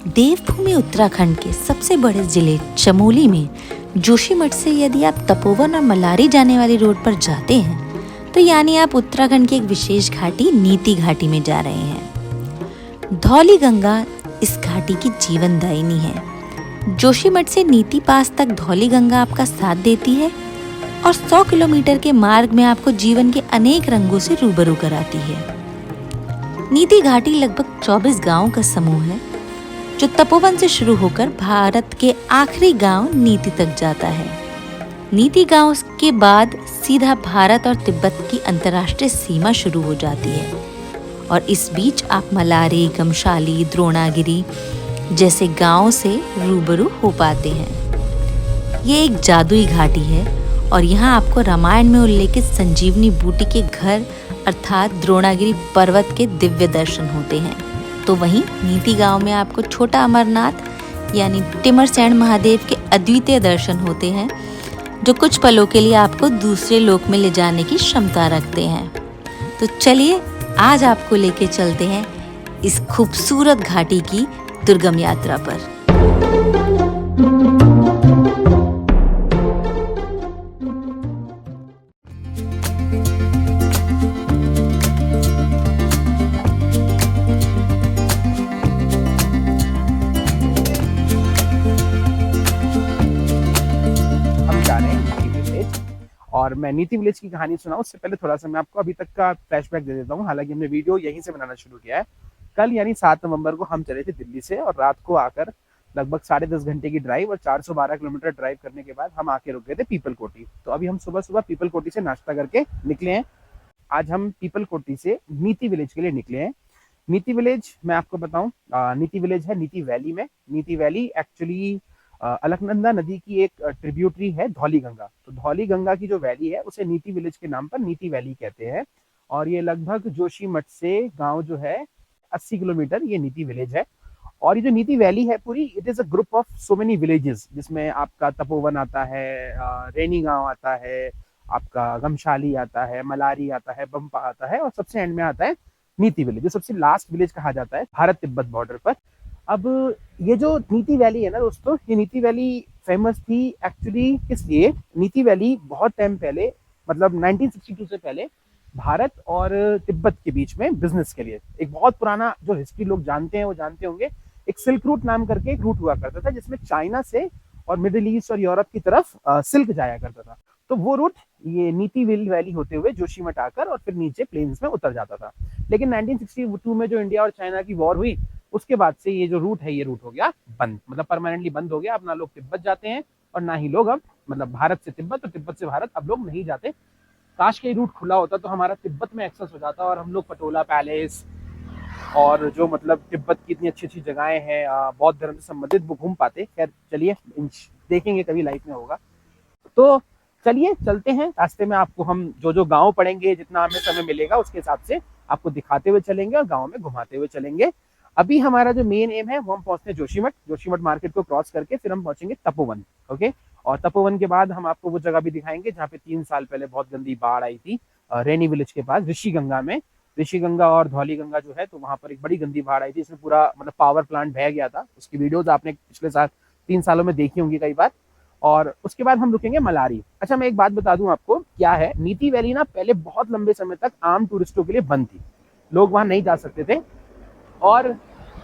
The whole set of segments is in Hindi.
देवभूमि उत्तराखंड के सबसे बड़े जिले चमोली में जोशीमठ से यदि आप तपोवन और मलारी जाने वाली रोड पर जाते हैं तो यानी आप उत्तराखंड की एक विशेष घाटी नीति घाटी में जा रहे हैं। धौली गंगा इस घाटी की जीवनदायिनी है। जोशीमठ से नीति पास तक धौली गंगा आपका साथ देती है और 100 किलोमीटर के मार्ग में आपको जीवन के अनेक रंगों से रूबरू कराती है। नीति घाटी लगभग 24 गांवों का समूह है जो तपोवन से शुरू होकर भारत के आखिरी गांव नीति तक जाता है। नीति गांव के बाद सीधा भारत और तिब्बत की अंतर्राष्ट्रीय सीमा शुरू हो जाती है और इस बीच आप मलारी, गमशाली, द्रोणागिरी जैसे गांवों से रूबरू हो पाते हैं। ये एक जादुई घाटी है और यहाँ आपको रामायण में उल्लेखित संजीवनी बूटी के घर अर्थात द्रोणागिरी पर्वत के दिव्य दर्शन होते हैं। तो वहीं नीति गांव में आपको छोटा अमरनाथ यानी टिमरसैंण महादेव के अद्वितीय दर्शन होते हैं जो कुछ पलों के लिए आपको दूसरे लोक में ले जाने की क्षमता रखते हैं। तो चलिए आज आपको लेके चलते हैं इस खूबसूरत घाटी की दुर्गम यात्रा पर। और मैं नीति विलेज की कहानी सुनाऊं उससे पहले थोड़ा सा मैं आपको अभी तक का फ्लैशबैक दे देता हूं। हालांकि हमने वीडियो यहीं से बनाना शुरू किया है। कल यानी 7 नवंबर को हम चले थे दिल्ली से और रात को आकर लगभग 10.5 घंटे की ड्राइव और 412 किलोमीटर ड्राइव करने के बाद हम आके रुक गए थे पीपल कोटी। तो अभी हम सुबह सुबह पीपल कोटी से नाश्ता करके निकले हैं। आज हम पीपल कोटी से नीति विलेज के लिए निकले हैं। नीति विलेज मैं आपको बताऊं, नीति विलेज है नीति वैली में। नीति वैली एक्चुअली अलकनंदा नदी की एक ट्रिब्यूटरी है धौली गंगा। तो धौली गंगा की जो वैली है उसे नीति विलेज के नाम पर नीति वैली कहते हैं और ये लगभग जोशीमठ से गांव जो है 80 किलोमीटर ये नीति विलेज है। और ये जो नीति वैली है पूरी, it is a group of so many villages जिसमें आपका तपोवन आता है, रैनी गांव आता है, आपका गमशाली आता है, मलारी आता है, बम्पा आता है और सबसे एंड में आता है नीति विलेज जो सबसे लास्ट विलेज कहा जाता है भारत तिब्बत बॉर्डर पर। अब ये जो नीति वैली है ना दोस्तों, ये नीति वैली फेमस थी एक्चुअली किस लिए? नीति वैली बहुत टाइम पहले मतलब 1962 से पहले भारत और तिब्बत के बीच में बिजनेस के लिए एक बहुत पुराना जो हिस्ट्री लोग जानते हैं वो जानते होंगे, एक सिल्क रूट नाम करके एक रूट हुआ करता था जिसमें चाइना से और मिडिल ईस्ट और यूरोप की तरफ सिल्क जाया करता था। तो वो रूट ये नीति वैली होते हुए जोशीमठ आकर और फिर नीचे प्लेन्स में उतर जाता था। लेकिन 1962 में जो इंडिया और चाइना की वॉर हुई उसके बाद से ये जो रूट है ये रूट हो गया बंद, मतलब परमानेंटली बंद हो गया। अब ना लोग तिब्बत जाते हैं और ना ही लोग अब मतलब भारत से तिब्बत और तिब्बत से भारत अब लोग नहीं जाते। काश के रूट खुला होता तो हमारा तिब्बत में एक्सेस हो जाता और हम लोग पटोला पैलेस और जो मतलब तिब्बत की इतनी अच्छी अच्छी जगहें हैं बौद्ध धर्म से संबंधित वो घूम पाते। खैर चलिए देखेंगे कभी लाइफ में होगा। तो चलिए चलते हैं। रास्ते में आपको हम जो जो गांव पड़ेंगे जितना हमें समय मिलेगा उसके हिसाब से आपको दिखाते हुए चलेंगे और गाँव में घुमाते हुए चलेंगे। अभी हमारा जो मेन एम है वो हम पहुंचते हैं जोशीमठ। जोशीमठ मार्केट को क्रॉस करके फिर हम पहुंचेंगे तपोवन। ओके, और तपोवन के बाद हम आपको वो जगह भी दिखाएंगे जहाँ पे 3 साल पहले बहुत गंदी बाढ़ आई थी रैनी विलेज के पास ऋषि गंगा में। ऋषि गंगा और धौली गंगा जो है तो वहां पर एक बड़ी गंदी बाढ़ आई थी, इसमें पूरा मतलब पावर प्लांट बह गया था। उसकी वीडियोज आपने पिछले साल 3 सालों में देखी होंगी कई बार। और उसके बाद हम रुकेंगे मलारी। अच्छा मैं एक बात बता दूं आपको, क्या है नीति वैली ना पहले बहुत लंबे समय तक आम टूरिस्टों के लिए बंद थी, लोग वहां नहीं जा सकते थे और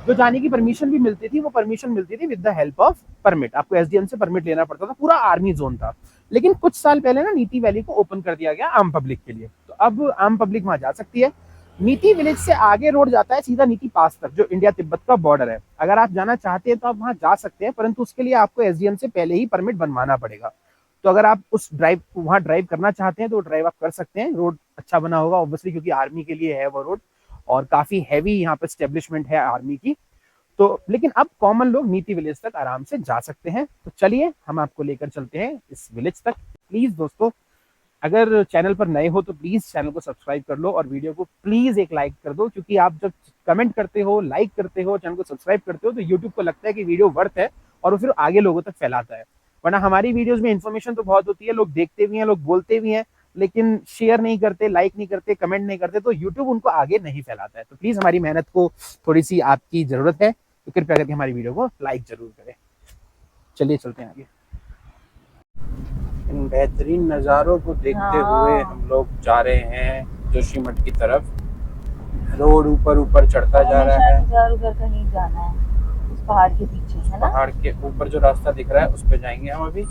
जो जाने की परमिशन भी मिलती थी वो परमिशन मिलती थी with the help of permit. आपको एसडीएम से परमिट लेना पड़ता था, पूरा आर्मी जोन था। लेकिन कुछ साल पहले ना नीति वैली को ओपन कर दिया गया आम पब्लिक के लिए, तो अब आम पब्लिक वहां जा सकती है। नीति विलेज से आगे रोड जाता है सीधा नीति पास तक जो इंडिया तिब्बत का बॉर्डर है। अगर आप जाना चाहते हैं तो आप वहां जा सकते हैं, परंतु उसके लिए आपको एसडीएम से पहले ही परमिट बनवाना पड़ेगा। तो अगर आप उस ड्राइव वहां ड्राइव करना चाहते हैं तो ड्राइव आप कर सकते हैं। रोड अच्छा बना होगा ऑब्वियसली क्योंकि आर्मी के लिए है वो रोड और काफी हैवी यहाँ पे स्टेब्लिशमेंट है आर्मी की। तो लेकिन अब कॉमन लोग नीति विलेज तक आराम से जा सकते हैं। तो चलिए हम आपको लेकर चलते हैं इस विलेज तक। प्लीज दोस्तों अगर चैनल पर नए हो तो प्लीज चैनल को सब्सक्राइब कर लो और वीडियो को प्लीज एक लाइक कर दो, क्योंकि आप जब कमेंट करते हो, लाइक करते हो, चैनल को सब्सक्राइब करते हो तो यूट्यूब को लगता है कि वीडियो वर्थ है और वो फिर आगे लोगों तक फैलाता है। वरना हमारी वीडियोज में इन्फॉर्मेशन तो बहुत होती है, लोग देखते भी हैं, लोग बोलते भी हैं, लेकिन शेयर नहीं करते, लाइक नहीं करते, कमेंट नहीं करते, तो यूट्यूब उनको आगे नहीं फैलाता है। तो प्लीज हमारी मेहनत को थोड़ी सी आपकी जरूरत है, तो कृपया करके हमारी वीडियो को लाइक जरूर करें। चलिए चलते हैं आगे। इन बेहतरीन नज़ारों को देखते हुए हम लोग जा रहे हैं जोशीमठ की तरफ। रोड ऊपर चढ़ता जा रहा है। उधर कहीं जाना है उस पहाड़ के पीछे, है ना? पहाड़ के ऊपर जो रास्ता दिख रहा है उस पे जाएंगे हम अभी,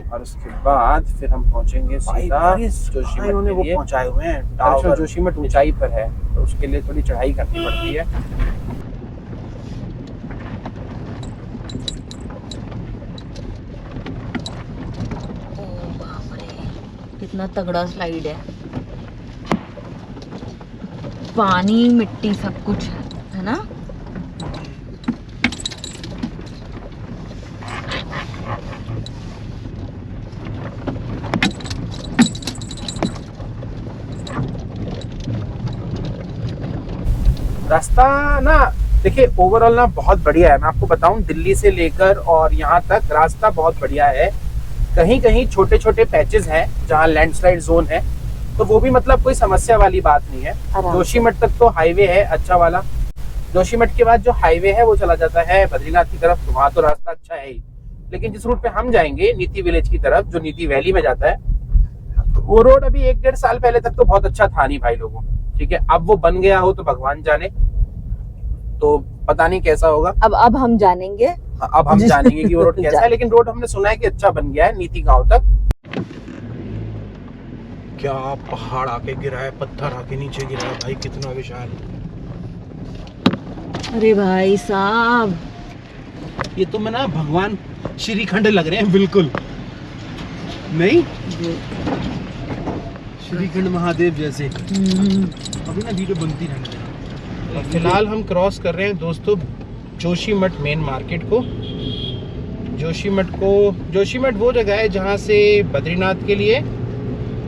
और उसके बाद फिर हम पहुंचेंगे सीधा जोशीमठ के लिए। पहुंचाए हुए हैं जोशीमठ ऊंचाई पर है तो उसके लिए थोड़ी चढ़ाई करनी पड़ती है। कितना तगड़ा स्लाइड है, पानी मिट्टी सब कुछ है ना? रास्ता ना देखिए ओवरऑल ना बहुत बढ़िया है। मैं आपको बताऊं दिल्ली से लेकर और यहाँ तक रास्ता बहुत बढ़िया है। कहीं कहीं छोटे छोटे पैचेस हैं जहाँ लैंडस्लाइड जोन है, तो वो भी मतलब कोई समस्या वाली बात नहीं है। जोशीमठ तक तो हाईवे है अच्छा वाला। जोशीमठ के बाद जो हाईवे है वो चला जाता है बद्रीनाथ की तरफ, तो वहाँ तो रास्ता अच्छा है ही। लेकिन जिस रूट पे हम जाएंगे नीति विलेज की तरफ, जो नीति वैली में जाता है, तो वो रोड अभी 1-1.5 साल पहले तक तो बहुत अच्छा था नहीं भाई लोगों, ठीक है। अब वो बन गया हो तो भगवान जाने, तो पता नहीं कैसा होगा। अब हम जानेंगे, अब हम जानेंगे कि वो रोड कैसा है। लेकिन रोड हमने सुना है कि अच्छा बन गया है नीति गांव तक। क्या पहाड़ आके गिरा है, पत्थर आके नीचे गिरा है भाई, कितना विशाल। अरे भाई साहब, ये तो मैं ना भगवान श्रीखंड लग रहे हैं बिल्कुल, नहीं श्रीखंड महादेव जैसे। अभी ना वीडियो बनती रहने देना। फिलहाल हम क्रॉस कर रहे हैं दोस्तों जोशीमठ मेन मार्केट को। जोशीमठ वो जगह है जहाँ से बद्रीनाथ के लिए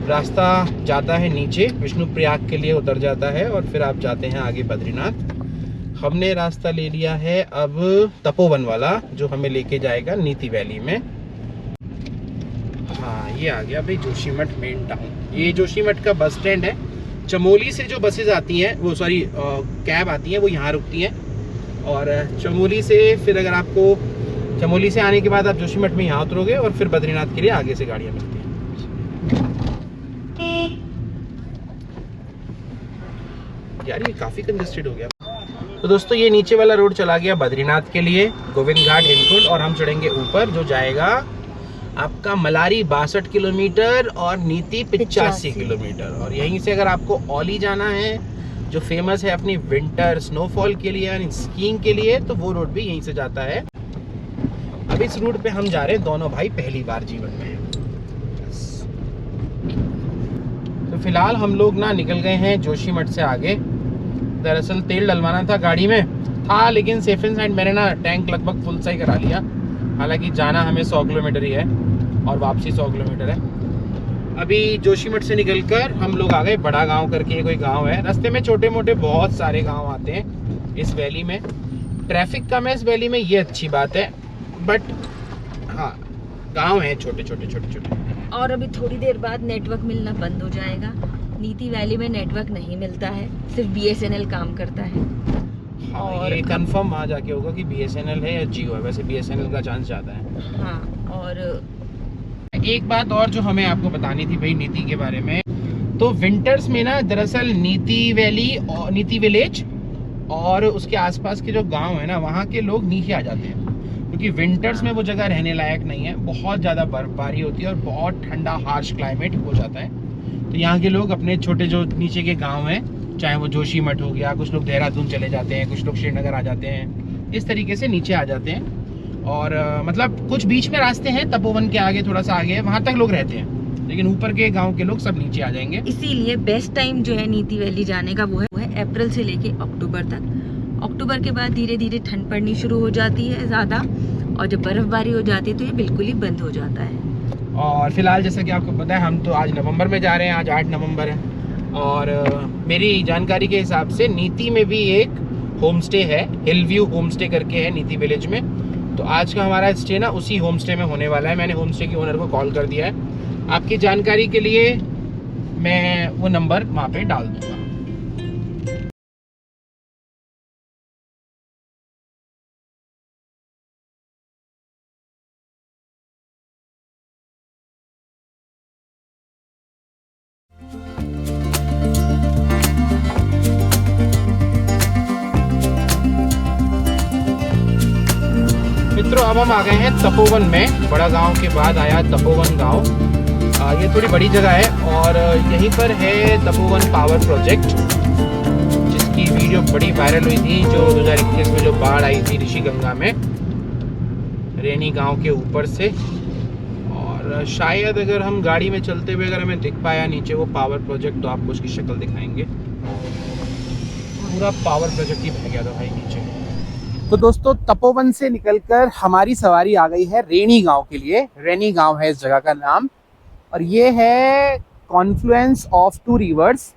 रास्ता जाता है नीचे, विष्णुप्रयाग के लिए उतर जाता है और फिर आप जाते हैं आगे बद्रीनाथ। हमने रास्ता ले लिया है अब तपोवन वाला, जो हमें लेके जाएगा नीति वैली में। हाँ ये आ गया भाई जोशीमठ मेन टाउन। ये जोशीमठ का बस स्टैंड है। चमोली से जो बसेज आती हैं वो कैब आती हैं वो यहाँ रुकती हैं, और चमोली से फिर अगर आपको चमोली से आने के बाद आप जोशीमठ में यहाँ उतरोगे और फिर बद्रीनाथ के लिए आगे से गाड़ियाँ मिलती हैं। यार ये काफ़ी कंजेस्टेड हो गया। तो दोस्तों ये नीचे वाला रोड चला गया बद्रीनाथ के लिए, गोविंद घाट, हेमकुंड, और हम चढ़ेंगे ऊपर जो जाएगा आपका मलारी 62 किलोमीटर और नीति 85 किलोमीटर। और यहीं से अगर आपको औली जाना है जो फेमस है अपनी विंटर स्नोफॉल के लिए यानी स्कीइंग के लिए, तो वो रोड भी यहीं से जाता है। अब इस रूट पे हम जा रहे हैं दोनों भाई पहली बार जीवन में। तो फिलहाल हम लोग ना निकल गए हैं जोशीमठ से आगे। दरअसल तेल डलवाना था गाड़ी में था, लेकिन सेफ एंड साइड मैंने ना टैंक लगभग फुल सा ही करा लिया। हालांकि जाना हमें 100 किलोमीटर ही है और वापसी 100 किलोमीटर है। अभी जोशीमठ से निकलकर हम लोग आ गए बड़ा गांव करके कोई गांव है। रास्ते में छोटे मोटे बहुत सारे गांव आते हैं इस वैली में। ट्रैफिक कम है इस वैली में, ये अच्छी बात है, बट हाँ गांव है छोटे छोटे। और अभी थोड़ी देर बाद नेटवर्क मिलना बंद हो जाएगा। नीति वैली में नेटवर्क नहीं मिलता है, सिर्फ BSNL काम करता है। हाँ, और ये कंफर्म वहाँ जाके होगा कि BSNL है या जियो है। वैसे BSNL का चांस ज़्यादा है। हाँ, और एक बात और जो हमें आपको बतानी थी भाई नीति के बारे में, तो विंटर्स में ना दरअसल नीति वैली और नीति विलेज और उसके आसपास के जो गांव है ना वहाँ के लोग नीचे आ जाते हैं, क्योंकि विंटर्स में वो जगह रहने लायक नहीं है। बहुत ज़्यादा बर्फबारी होती है और बहुत ठंडा हार्श क्लाइमेट हो जाता है। तो यहाँ के लोग अपने छोटे जो नीचे के गाँव हैं, चाहे वो जोशीमठ हो गया, कुछ लोग देहरादून चले जाते हैं, कुछ लोग श्रीनगर आ जाते हैं, इस तरीके से नीचे आ जाते हैं। और मतलब कुछ बीच में रास्ते हैं तपोवन के आगे थोड़ा सा आगे, वहाँ तक लोग रहते हैं, लेकिन ऊपर के गांव के लोग सब नीचे आ जाएंगे। इसीलिए बेस्ट टाइम जो है नीति वैली जाने का वो है अप्रैल से लेके अक्टूबर तक। अक्टूबर के बाद धीरे धीरे ठंड पड़नी शुरू हो जाती है ज़्यादा, और जब बर्फबारी हो जाती है तो ये बिल्कुल ही बंद हो जाता है। और फिलहाल जैसा कि आपको पता है हम तो आज नवंबर में जा रहे हैं, आज 8 नवंबर है। और मेरी जानकारी के हिसाब से नीति में भी एक होम स्टे है, हिल व्यू होम स्टे करके है नीति विलेज में। तो आज का हमारा स्टे ना उसी होम स्टे में होने वाला है। मैंने होम स्टे के ओनर को कॉल कर दिया है। आपकी जानकारी के लिए मैं वो नंबर वहाँ पे डाल दूँगा। मित्रों अब हम आ गए हैं तपोवन में। बड़ा गांव के बाद आया तपोवन गांव। ये थोड़ी बड़ी जगह है और यहीं पर है तपोवन पावर प्रोजेक्ट, जिसकी वीडियो बड़ी वायरल हुई थी, जो 2021 में जो बाढ़ आई थी ऋषिगंगा में रेनी गांव के ऊपर से। और शायद अगर हम गाड़ी में चलते हुए अगर हमें दिख पाया नीचे वो पावर प्रोजेक्ट, तो आपको उसकी शक्ल दिखाएंगे। पूरा पावर प्रोजेक्ट ही बह गया था भाई नीचे। तो दोस्तों तपोवन से निकलकर हमारी सवारी आ गई है रेनी गांव के लिए। रेनी गांव है इस जगह का नाम, और ये है confluence of two rivers,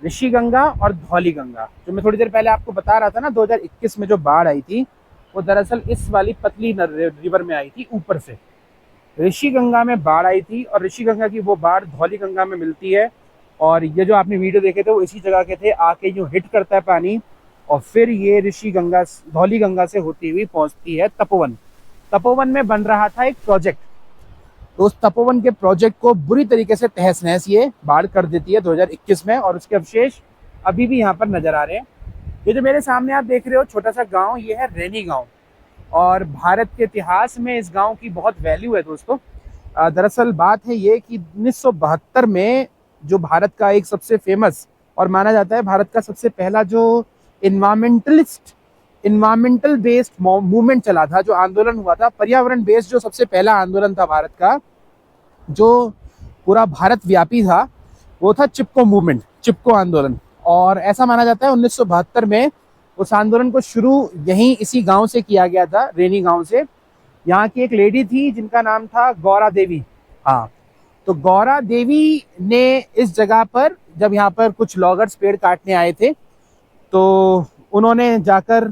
Rishiganga और धौलीगंगा। जो मैं थोड़ी देर पहले आपको बता रहा था ना, 2021 में जो बाढ़ आई थी वो दरअसल इस वाली पतली रिवर में आई थी ऊपर से। ऋषिगंगा में बाढ़ आई थी और ऋषिगंगा की वो बाढ़ धौलीगंगा में मिलती है, और ये जो आपने वीडियो देखे थे वो इसी जगह के थे। आके जो हिट करता है पानी और फिर ये ऋषिगंगा धौलीगंगा से होती हुई पहुंचती है तपोवन। तपोवन में बन रहा था एक प्रोजेक्ट, तो उस तपोवन के प्रोजेक्ट को बुरी तरीके से तहस नहस ये बाढ़ कर देती है 2021 में, और उसके अवशेष अभी भी यहाँ पर नजर आ रहे हैं। ये जो मेरे सामने आप देख रहे हो छोटा सा गांव, ये है रेनी गांव, और भारत के इतिहास में इस गांव की बहुत वैल्यू है दोस्तों। दरअसल बात है ये कि 1972 में जो भारत का एक सबसे फेमस और माना जाता है भारत का सबसे पहला जो इन्वायरमेंटल बेस्ड मूवमेंट चला था, जो आंदोलन हुआ था, पर्यावरण बेस्ड जो सबसे पहला आंदोलन था भारत का, जो पूरा भारत व्यापी था, वो था चिपको मूवमेंट, चिपको आंदोलन। और ऐसा माना जाता है 1972 में उस आंदोलन को शुरू यहीं इसी गांव से किया गया था, रेनी गांव से। यहाँ की एक लेडी थी जिनका नाम था गौरा देवी। हाँ, तो गौरा देवी ने इस जगह पर जब यहाँ पर कुछ लॉगर्स पेड़ काटने आए थे, तो उन्होंने जाकर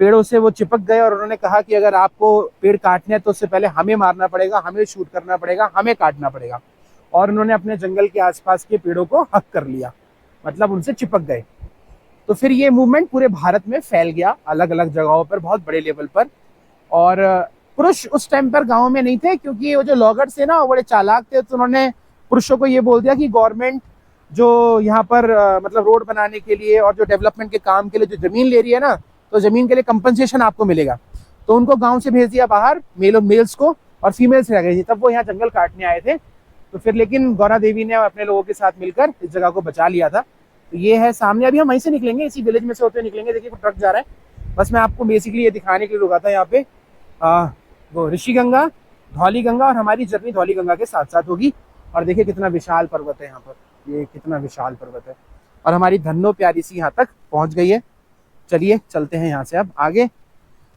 पेड़ों से वो चिपक गए और उन्होंने कहा कि अगर आपको पेड़ काटने हैं तो उससे पहले हमें मारना पड़ेगा, हमें शूट करना पड़ेगा, हमें काटना पड़ेगा। और उन्होंने अपने जंगल के आसपास के पेड़ों को हक कर लिया, मतलब उनसे चिपक गए। तो फिर ये मूवमेंट पूरे भारत में फैल गया, अलग अलग जगहों पर, बहुत बड़े लेवल पर। और पुरुष उस टाइम पर गाँव में नहीं थे, क्योंकि वो जो लॉगर्स थे ना वो बड़े चालाक थे। तो उन्होंने पुरुषों को ये बोल दिया कि गवर्नमेंट जो यहाँ पर मतलब रोड बनाने के लिए और जो डेवलपमेंट के काम के लिए जो जमीन ले रही है ना, तो जमीन के लिए कंपनसेशन आपको मिलेगा। तो उनको गांव से भेज दिया बाहर, मेल्स को, और फीमेल्स रह गई थी। तब वो यहाँ जंगल काटने आए थे। तो फिर लेकिन गौरा देवी ने अपने लोगों के साथ मिलकर इस जगह को बचा लिया था। तो ये है सामने, अभी हम वहीं से निकलेंगे, इसी विलेज में से होते निकलेंगे। देखिए ट्रक जा रहा है। बस मैं आपको बेसिकली ये दिखाने के लिए रुका था यहाँ पे। वो ऋषिगंगा, धौलीगंगा, और हमारी जर्नी धौलीगंगा के साथ साथ होगी। और देखिए कितना विशाल पर्वत है यहाँ पर, ये कितना विशाल पर्वत है। और हमारी धन्नो प्यारी सी यहाँ तक पहुँच गई है। चलिए चलते हैं यहाँ से अब आगे।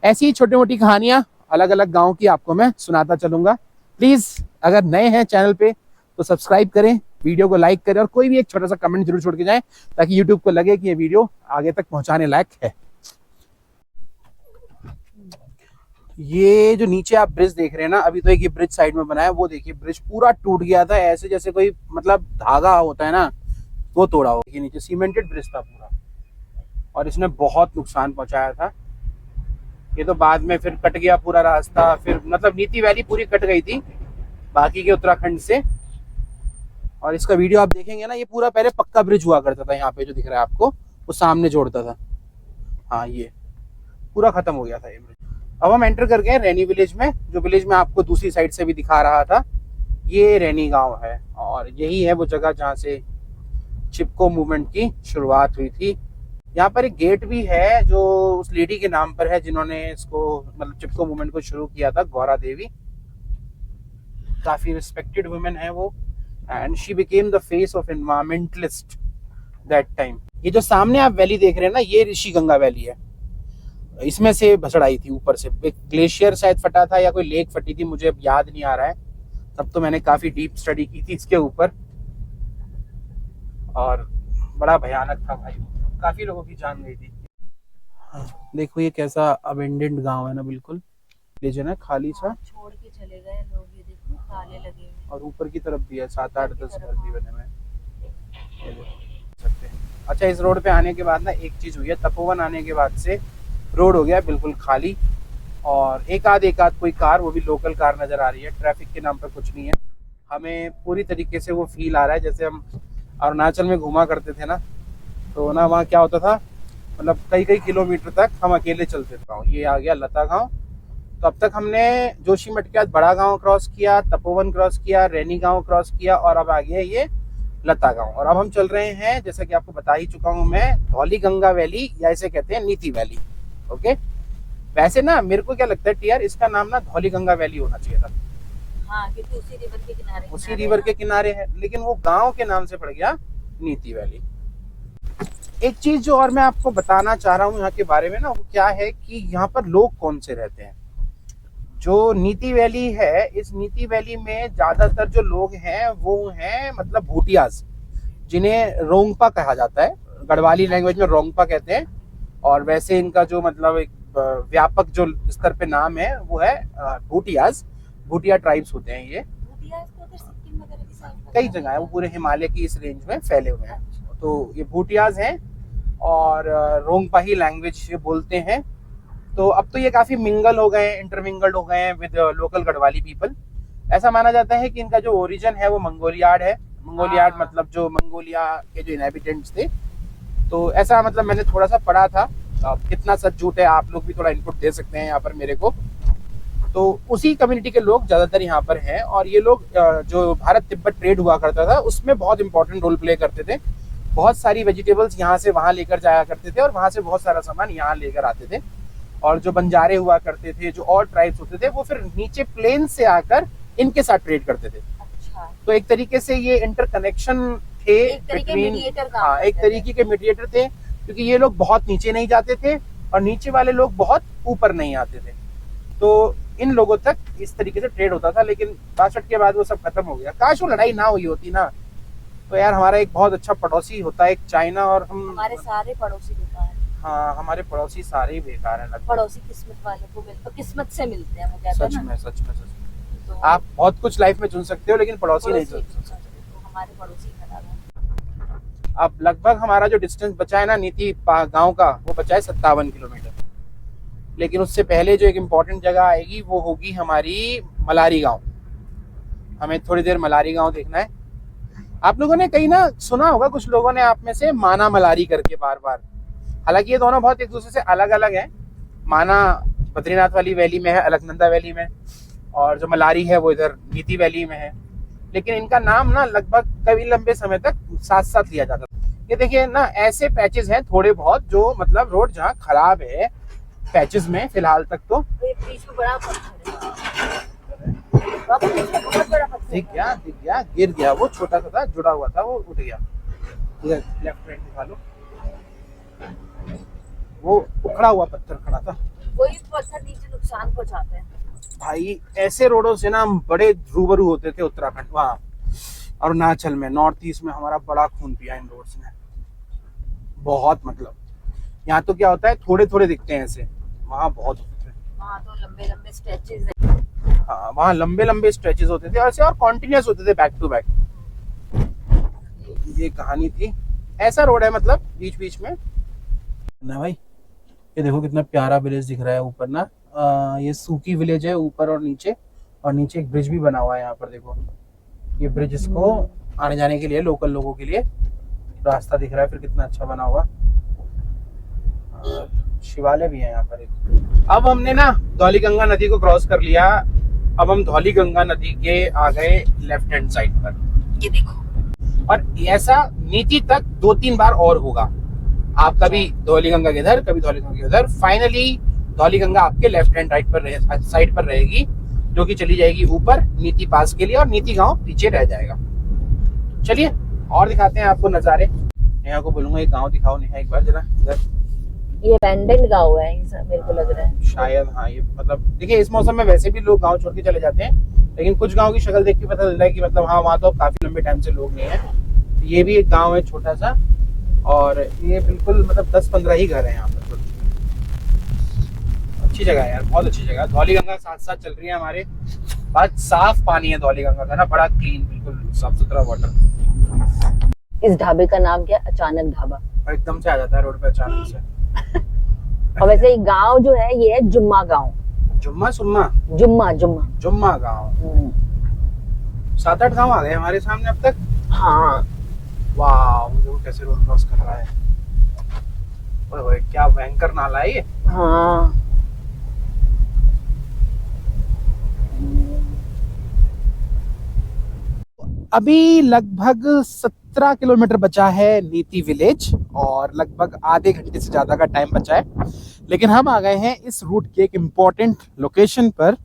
ऐसी ही छोटी मोटी कहानियाँ अलग अलग गाँव की आपको मैं सुनाता चलूँगा। प्लीज़ अगर नए हैं चैनल पे तो सब्सक्राइब करें, वीडियो को लाइक करें, और कोई भी एक छोटा सा कमेंट जरूर छोड़ के जाएं, ताकि यूट्यूब को लगे कि ये वीडियो आगे तक पहुँचाने लायक है। ये जो नीचे आप ब्रिज देख रहे हैं ना, अभी तो एक ये ब्रिज साइड में बना है, वो देखिए ब्रिज पूरा टूट गया था, ऐसे जैसे कोई मतलब धागा होता है ना, वो तोड़ा हो। ये नीचे सीमेंटेड ब्रिज था पूरा, और इसने बहुत नुकसान पहुंचाया था। ये तो बाद में फिर कट गया पूरा रास्ता, फिर मतलब नीति वैली पूरी कट गई थी बाकी के उत्तराखंड से। और इसका वीडियो आप देखेंगे ना, ये पूरा पहले पक्का ब्रिज हुआ करता था। यहाँ पे जो दिख रहा है आपको, वो सामने जोड़ता था। हाँ, ये पूरा खत्म हो गया था ये ब्रिज। अब हम एंटर कर गए रैनी विलेज में, जो विलेज में आपको दूसरी साइड से भी दिखा रहा था। ये रैनी गांव है, और यही है वो जगह जहाँ से चिपको मूवमेंट की शुरुआत हुई थी। यहाँ पर एक गेट भी है जो उस लेडी के नाम पर है जिन्होंने इसको मतलब चिपको मूवमेंट को शुरू किया था, गौरा देवी। काफी रिस्पेक्टेड वुमेन है वो, and she became the face of environmentalist that time. ये जो सामने आप वैली देख रहे हैं ना, ये ऋषिगंगा वैली है। इसमें से भसड़ आई थी ऊपर से, एक ग्लेशियर शायद फटा था या कोई लेक फटी थी, मुझे अब याद नहीं आ रहा है। तब तो मैंने काफी डीप स्टडी की थी इसके ऊपर, और बड़ा भयानक था भाई, काफी लोगों की जान गई थी। हाँ, देखो ये कैसा अबेंडेंट गांव है ना, बिल्कुल विलेज है ना, खाली सा, छोड़ के चले गए लोग। ये देखो ताले लगे हुए, और ऊपर की तरफ भी है 7-8-10 घर भी बने हुए हैं, ये देख सकते हैं। अच्छा, इस रोड पे आने के बाद ना एक चीज हुई है, तपोवन आने के बाद से रोड हो गया बिल्कुल खाली, और एक आध कोई कार, वो भी लोकल कार नजर आ रही है। ट्रैफिक के नाम पर कुछ नहीं है। हमें पूरी तरीके से वो फील आ रहा है जैसे हम अरुणाचल में घूमा करते थे ना, तो ना वहाँ क्या होता था, मतलब कई किलोमीटर तक हम अकेले चलते थे। ये आ गया लता गांव, तो अब तक हमने जोशीमठ के बाद बड़ा गांव क्रॉस किया, तपोवन क्रॉस किया, रैनी गांव क्रॉस किया और अब आ गया ये लता गांव। और अब हम चल रहे हैं, जैसा कि आपको बता ही चुका हूं मैं, धौलीगंगा वैली या इसे कहते हैं नीति वैली। ओके, वैसे ना मेरे को क्या लगता है टीआर, इसका नाम ना धौलीगंगा वैली होना चाहिए था। हाँ, क्योंकि उसी रिवर के किनारे उसी रिवर के किनारे है, लेकिन वो गांव के नाम से पड़ गया नीति वैली। एक चीज जो और मैं आपको बताना चाह रहा हूँ यहाँ के बारे में ना, वो क्या है कि यहाँ पर लोग कौन से रहते हैं। जो नीति वैली है, इस नीति वैली में ज्यादातर जो लोग हैं वो हैं मतलब भूटियाज, जिन्हें रोंगपा कहा जाता है, गढ़वाली लैंग्वेज में रोंगपा कहते हैं। और वैसे इनका जो मतलब एक व्यापक जो स्तर पे नाम है वो है भूटियाज। भूटिया ट्राइब्स होते हैं ये। भूटियाज तो उधर सिक्किम वगैरह की साइड कई जगह है, वो पूरे हिमालय की इस रेंज में फैले हुए हैं। तो ये भूटियाज हैं और रोंगपा ही लैंग्वेज बोलते हैं। तो अब तो ये काफी मिंगल हो गए, इंटरमिंगल्ड हो गए हैं विद लोकल गढ़वाली पीपल। ऐसा माना जाता है कि इनका जो ओरिजिन है वो मंगोलियाड है। मंगोलियाड मतलब जो मंगोलिया के जो इनहेबिटेंट्स थे। तो ऐसा मतलब मैंने थोड़ा सा पढ़ा था, कितना सच झूठ है आप लोग भी थोड़ा इनपुट दे सकते हैं यहाँ पर मेरे को। तो उसी कम्युनिटी के लोग ज्यादातर यहाँ पर हैं और ये लोग जो भारत तिब्बत ट्रेड हुआ करता था उसमें बहुत इंपॉर्टेंट रोल प्ले करते थे। बहुत सारी वेजिटेबल्स यहाँ से वहाँ लेकर जाया करते थे और वहाँ से बहुत सारा सामान यहाँ लेकर आते थे। और जो बंजारे हुआ करते थे, जो और ट्राइब्स होते थे, वो फिर नीचे प्लेन से आकर इनके साथ ट्रेड करते थे। अच्छा। तो एक तरीके से ये इंटरकनेक्शन थे बिटवीन, हाँ, एक तरीके के मीडिएटर थे, क्योंकि ये लोग बहुत नीचे नहीं जाते थे और नीचे वाले लोग बहुत ऊपर नहीं आते थे। तो इन लोगों तक इस तरीके से ट्रेड होता था। लेकिन 62 के बाद वो सब खत्म हो गया। काश वो लड़ाई ना हुई होती ना, तो यार हमारा एक बहुत अच्छा पड़ोसी होता है एक चाइना, और हम हमारे सारे पड़ोसी बेकार हैं। हाँ, हमारे पड़ोसी सारे ही बेकार हैं लगभग। पड़ोसी किस्मत वाले को मिलते, तो किस्मत से मिलते हैं, वो कहते हैं सच ना। में सच में सच में। तो आप बहुत कुछ लाइफ में चुन सकते हो लेकिन पड़ोसी नहीं चुन सकते। तो हमारे पड़ोसी खराब है। अब लगभग हमारा जो डिस्टेंस बचा है ना नीति गांव का, वो बचा है 57 किलोमीटर। लेकिन उससे पहले जो एक इम्पोर्टेंट जगह आएगी वो होगी हमारी मलारी गांव। हमें थोड़ी देर मलारी गांव देखना है। आप लोगों ने कहीं ना सुना होगा, कुछ लोगों ने आप में से माना मलारी करके बार बार। हालांकि ये दोनों बहुत एक दूसरे से अलग अलग हैं। माना बद्रीनाथ वाली वैली में है, अलकनंदा वैली में, और जो मलारी है वो इधर नीति वैली में है। लेकिन इनका नाम ना लगभग कई लंबे समय तक साथ साथ लिया जाता था। ये देखिए ना, ऐसे पैचेस हैं थोड़े बहुत जो मतलब रोड जहाँ खराब है पैचेस में फिलहाल तक। तो बीच में बड़ा पत्थर है, बहुत बड़ा पत्थर दिख गया, गिर गया। वो छोटा सा था, जुड़ा हुआ था, वो उठ गया। इधर लेफ्ट राइट दिखा लो, वो उखड़ा हुआ पत्थर खड़ा था। वही पत्थर नीचे नुकसान पहुंचाते हैं भाई। ऐसे रोडों से ना हम बड़े रूबरू होते थे उत्तराखंड वहाँ और अरुणाचल में, नॉर्थ ईस्ट में हमारा बड़ा खून पिया इन रोड्स ने बहुत। मतलब यहाँ तो क्या होता है, थोड़े थोड़े दिखते हैं ऐसे, वहाँ बहुत होते थे। वहाँ तो लंबे लंबे स्ट्रेचेस हैं। हाँ, वहाँ लंबे लंबे स्ट्रेचेस होते थे ऐसे, और कॉन्टिन्यूस होते थे बैक टू बैक। ये कहानी थी। ऐसा रोड है मतलब बीच बीच में ना भाई। ये देखो कितना प्यारा विलेज दिख रहा है ऊपर ना। ये सूकी विलेज है ऊपर और नीचे एक ब्रिज भी बना हुआ है यहाँ पर। देखो ये ब्रिज, इसको आने जाने के लिए लोकल लोगों के लिए रास्ता दिख रहा है। फिर कितना अच्छा बना हुआ। शिवालय भी है यहाँ पर एक। अब हमने ना धौलीगंगा नदी को क्रॉस कर लिया। अब हम धौलीगंगा नदी के आ गए लेफ्ट हैंड साइड पर। ये देखो, और ऐसा नीति तक 2-3 बार और होगा। आप कभी धौलीगंगा के इधर, कभी धौलीगंगा के उधर। फाइनली धौलीगंगा आपके लेफ्ट हैंड राइट पर साइड पर रहेगी, जो कि चली जाएगी ऊपर नीति पास के लिए, और नीति गांव पीछे रह जाएगा। चलिए और दिखाते हैं आपको नजारे। नेहा को बोलूंगा एक गांव दिखाओ, नेहा एक बार जरा इधर। ये अबैंडन्ड गांव है ये, मेरे को लग रहा है शायद। हाँ, ये मतलब देखिए इस मौसम में वैसे भी लोग गांव छोड़ के चले जाते हैं, लेकिन कुछ गांव की शक्ल देख के पता चलता है कि मतलब हाँ, वहाँ तो काफी लंबे टाइम से लोग नहीं है। ये भी एक गांव है छोटा सा, और ये बिल्कुल मतलब 10-15 ही घर है यहाँ पर। अच्छी जगह है यार, बहुत अच्छी जगह। धौलीगंगा साथ साथ चल रही है हमारे। बहुत साफ पानी है धौलीगंगा का ना, बड़ा क्लीन, बिल्कुल साफ सुथरा वाटर। इस ढाबे का नाम क्या है? अचानक ढाबा। और एकदम से आ जाता है रोड पे अचानक से। और वैसे ये गांव जो है ये है जुम्मा गांव। जुम्मा सुम्मा जुम्मा गांव। 7-8 गांव आ गए हमारे सामने अब तक। हाँ, वाह, देखो कैसे रोड क्रॉस कर रहा है। ओए क्या भयंकर नाला है ये। हाँ, अभी लगभग 17 किलोमीटर बचा है नीति विलेज और लगभग आधे घंटे से ज़्यादा का टाइम बचा है, लेकिन हम आ गए हैं इस रूट के एक इम्पॉर्टेंट लोकेशन पर।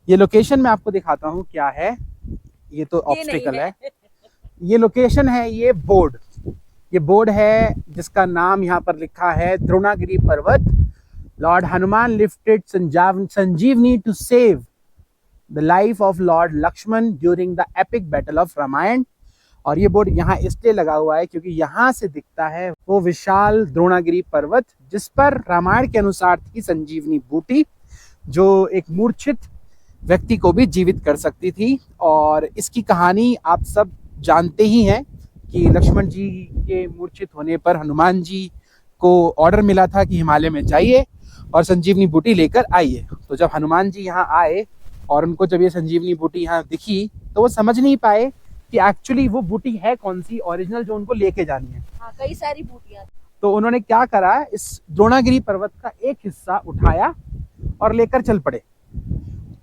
ये लोकेशन मैं आपको दिखाता हूँ क्या है। ये तो ऑब्स्टिकल है, ये लोकेशन है, ये बोर्ड है जिसका नाम यहाँ पर लिखा है द्रोणागिरी पर्वत। Lord Hanuman lifted Sanjeevani to save the life of Lord Lakshman during the epic battle of Ramayana. और ये बोर्ड यहाँ इसलिए लगा हुआ है क्योंकि यहाँ से दिखता है वो विशाल द्रोणागिरी पर्वत जिस पर रामायण के अनुसार थी संजीवनी बूटी, जो एक मूर्छित व्यक्ति को भी जीवित कर सकती थी। और इसकी कहानी आप सब जानते ही हैं कि लक्ष्मण जी के मूर्छित होने पर हनुमान जी को ऑर्डर मिला था कि हिमालय में जाइए और संजीवनी बूटी लेकर आइए। तो जब हनुमान जी यहाँ आए और उनको जब ये संजीवनी बूटी यहाँ दिखी तो वो समझ नहीं पाए कि एक्चुअली वो बूटी है कौन सी ओरिजिनल जो उनको लेके जानी है। हाँ, कई सारी बूटियां। तो उन्होंने क्या करा, इस द्रोणागिरी पर्वत का एक हिस्सा उठाया और लेकर चल पड़े।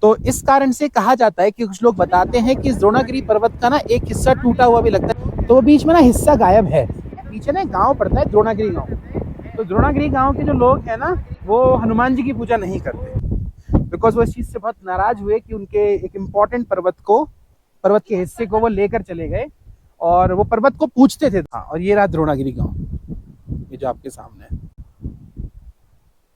तो इस कारण से कहा जाता है कि कुछ लोग बताते हैं कि इस द्रोणागिरी पर्वत का ना एक हिस्सा टूटा हुआ भी लगता है, तो बीच में ना हिस्सा गायब है। पीछे ना गांव पड़ता है द्रोणागिरी गांव, तो द्रोणागिरी गांव के जो लोग हैं ना वो हनुमान जी की पूजा नहीं करते बिकॉज वो इस चीज से बहुत नाराज हुए कि उनके एक इम्पॉर्टेंट पर्वत के हिस्से को वो लेकर चले गए और वो पर्वत को पूजते थे। और ये रहा द्रोणागिरी गांव, ये जो आपके सामने है।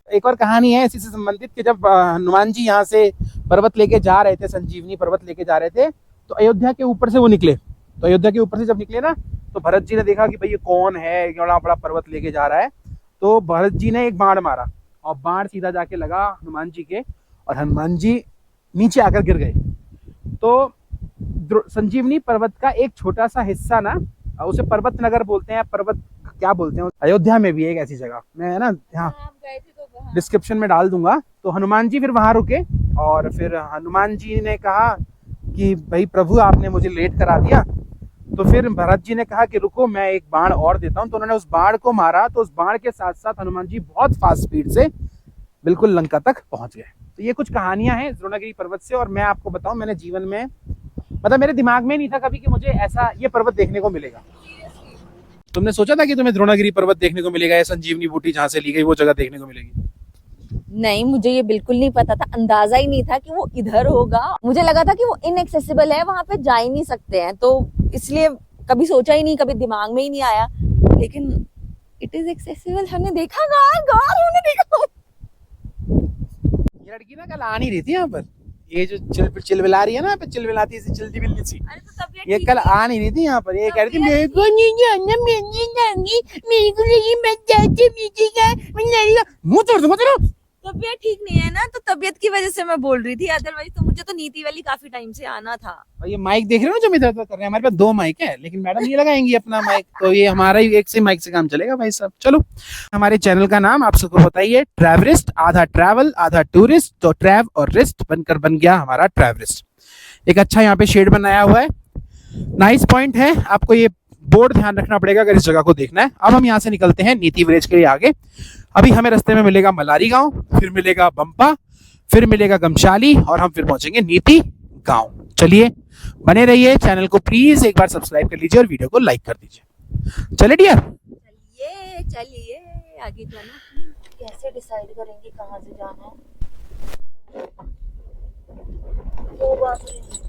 एक और कहानी है इसी से संबंधित कि जब हनुमान जी यहाँ से पर्वत लेके जा रहे थे, संजीवनी पर्वत लेके जा रहे थे, तो अयोध्या के ऊपर से वो निकले। तो अयोध्या के ऊपर से जब निकले ना तो भरत जी ने देखा कि भाई ये कौन है, बड़ा बड़ा पर्वत लेके जा रहा है। तो भरत जी ने एक बाण मारा और बाण सीधा जाके लगा हनुमान जी के और हनुमान जी नीचे आकर गिर गए। तो संजीवनी पर्वत का एक छोटा सा हिस्सा ना, उसे पर्वत नगर बोलते हैं, पर्वत क्या बोलते हैं, अयोध्या में भी एक ऐसी जगह, मैं है ना यहाँ डिस्क्रिप्शन में डाल दूंगा। तो हनुमान जी फिर वहां रुके और फिर हनुमान जी ने कहा कि भाई प्रभु आपने मुझे लेट करा दिया। तो फिर भरत जी ने कहा कि रुको मैं एक बाण और देता हूँ। तो उन्होंने उस बाण को मारा, तो उस बाण के साथ साथ हनुमान जी बहुत फास्ट स्पीड से बिल्कुल लंका तक पहुंच गए। तो ये कुछ कहानियां हैं द्रोणागिरी पर्वत से। और मैं आपको बताऊं, मैंने जीवन में मतलब मेरे दिमाग में नहीं था कभी कि मुझे ऐसा ये पर्वत देखने को मिलेगा। तुमने सोचा था कि तुम्हें द्रोणागिरी पर्वत देखने को मिलेगा या संजीवनी बूटी जहाँ से ली गई वो जगह देखने को मिलेगी? नहीं, मुझे ये बिल्कुल नहीं पता था, अंदाजा ही नहीं था कि वो इधर होगा। मुझे लगा था कि वो इनएक्सेसिबल है, वहां पे जा ही नहीं सकते हैं, तो इसलिए कभी सोचा ही नहीं, कभी दिमाग में ही नहीं आया। लेकिन इट इज एक्सेसिबल, हमने देखा गार हमने देखा। ये लड़की ना कल आ नहीं रही थी यहाँ पर, ये जो चिलबिला रही है ना, चिलबिलाती ऐसी चिल्दी बिल्ली सी, ये कल आ नहीं रही थी यहाँ पर। ये कह रही थी मेरे को नहीं जाना, मैं नहीं जाऊंगी, मेरे को नहीं, मैं जाके मिलेगा, मैं नहीं, मुंह तोड़ दूंगा तेरा। तबीयत ठीक नहीं है ना, तो तबीयत की वजह से मैं बोल रही थी, अदरवाइज तो मुझे तो नीति वाली काफी टाइम से आना था। और ये माइक देख रहे हो ना जो इधर उधर कर रहे हैं, हमारे पास 2 माइक है, लेकिन मैडम ये लगाएंगी अपना माइक, तो ये हमारा ही एक से माइक से काम चलेगा भाई साहब। चलो, हमारे चैनल का नाम आप सबको पता ही है, ट्रैवरिस्ट, आधा ट्रैवल आधा टूरिस्ट, तो ट्रैव और रिस्ट बनकर बन गया हमारा ट्रैवरिस्ट। एक अच्छा यहाँ पे शेड बनाया हुआ है, नाइस पॉइंट है। आपको ये बोर्ड ध्यान रखना पड़ेगा अगर इस जगह को देखना है। अब हम यहाँ से निकलते हैं नीति विलेज के लिए आगे। अभी हमें रास्ते में मिलेगा मलारी गांव, फिर मिलेगा बंपा, फिर मिलेगा गमशाली और हम फिर पहुंचेंगे नीति गांव। चलिए बने रहिए, चैनल को प्लीज एक बार सब्सक्राइब कर लीजिए और वीडियो को लाइक कर दीजिए। चले डियर, चलिए आगे जाना। कैसे डिसाइड करेंगे कहाँ से जाना है? वो बात नहीं।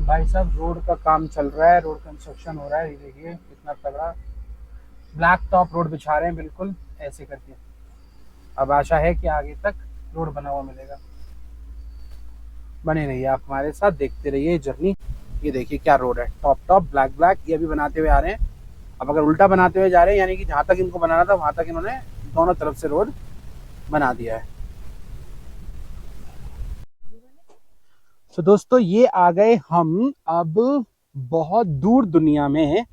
भाई साहब रोड का काम चल रहा है, रोड कंस्ट्रक्शन हो रहा है। ये देखिए कितना तगड़ा ब्लैक टॉप रोड बिछा रहे हैं बिल्कुल ऐसे करके। अब आशा है कि आगे तक रोड बना हुआ मिलेगा। बने रहिए आप हमारे साथ, देखते रहिए जर्नी। ये देखिए क्या रोड है, टॉप ब्लैक ब्लैक, ये अभी बनाते हुए आ रहे हैं। अब अगर उल्टा बनाते हुए जा रहे हैं, यानी कि जहाँ तक इनको बनाना था वहां तक इन्होंने दोनों तरफ से रोड बना दिया है। तो दोस्तों ये आ गए हम अब बहुत दूर दुनिया में,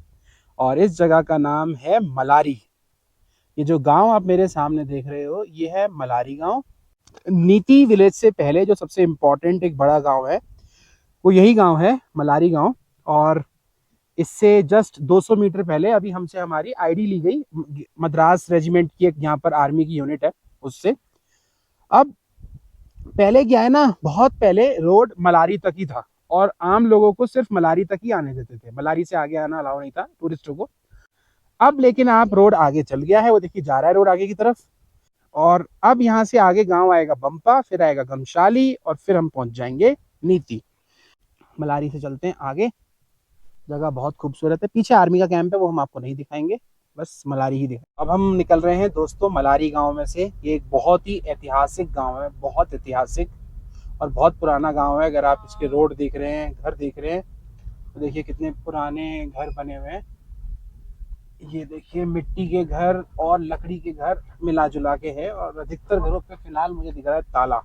और इस जगह का नाम है मलारी। ये जो गांव आप मेरे सामने देख रहे हो ये है मलारी गांव। नीति विलेज से पहले जो सबसे इम्पोर्टेंट एक बड़ा गांव है वो यही गांव है, मलारी गांव। और इससे जस्ट 200 मीटर पहले अभी हमसे हमारी आईडी ली गई, मद्रास रेजिमेंट की एक यहाँ पर आर्मी की यूनिट है उससे। अब पहले क्या है ना, बहुत पहले रोड मलारी तक ही था और आम लोगों को सिर्फ मलारी तक ही आने देते थे, मलारी से आगे आना अलाउ नहीं था टूरिस्टों को। अब लेकिन आप रोड आगे चल गया है, वो देखिए जा रहा है रोड आगे की तरफ। और अब यहाँ से आगे गांव आएगा बम्पा, फिर आएगा गमशाली और फिर हम पहुंच जाएंगे नीति। मलारी से चलते हैं आगे, जगह बहुत खूबसूरत है। पीछे आर्मी का कैंप है, वो हम आपको नहीं दिखाएंगे, बस मलारी ही दिखाएंगे। अब हम निकल रहे हैं दोस्तों मलारी गांव में से। ये एक बहुत ही ऐतिहासिक गांव है, बहुत ऐतिहासिक और बहुत पुराना गांव है। अगर आप इसके रोड देख रहे हैं, घर देख रहे हैं, तो देखिए कितने पुराने घर बने हुए हैं। ये देखिए मिट्टी के घर और लकड़ी के घर मिला जुला के है, और अधिकतर घरों पे फिलहाल मुझे दिख रहा है ताला।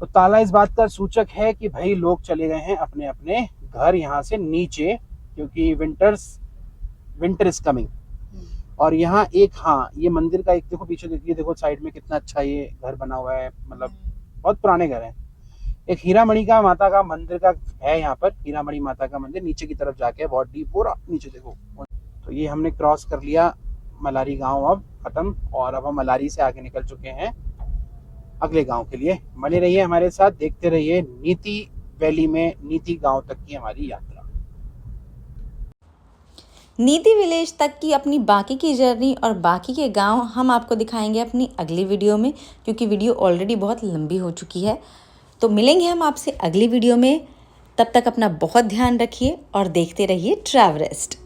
तो ताला इस बात का सूचक है कि भाई लोग चले गए हैं अपने अपने घर यहाँ से नीचे, क्योंकि विंटर इज कमिंग। और यहाँ एक, हाँ, ये मंदिर का एक देखो पीछे, देखिए देखो साइड में कितना अच्छा ये घर बना हुआ है, मतलब बहुत पुराने घर हैं। एक हीरामणि का माता का मंदिर का है यहाँ पर, हीरामणि माता का मंदिर नीचे की तरफ जाके बहुत डीप, पूरा नीचे देखो। तो ये हमने क्रॉस कर लिया मलारी गांव अब खत्म, और अब हम मलारी से आगे निकल चुके हैं अगले गांव के लिए। बने रहिए हमारे साथ, देखते रहिए नीति वैली में नीति गांव तक की हमारी यात्रा। नीति विलेज तक की अपनी बाकी की जर्नी और बाकी के गांव हम आपको दिखाएंगे अपनी अगली वीडियो में, क्योंकि वीडियो ऑलरेडी बहुत लंबी हो चुकी है। तो मिलेंगे हम आपसे अगली वीडियो में, तब तक अपना बहुत ध्यान रखिए और देखते रहिए ट्रैवरेस्ट।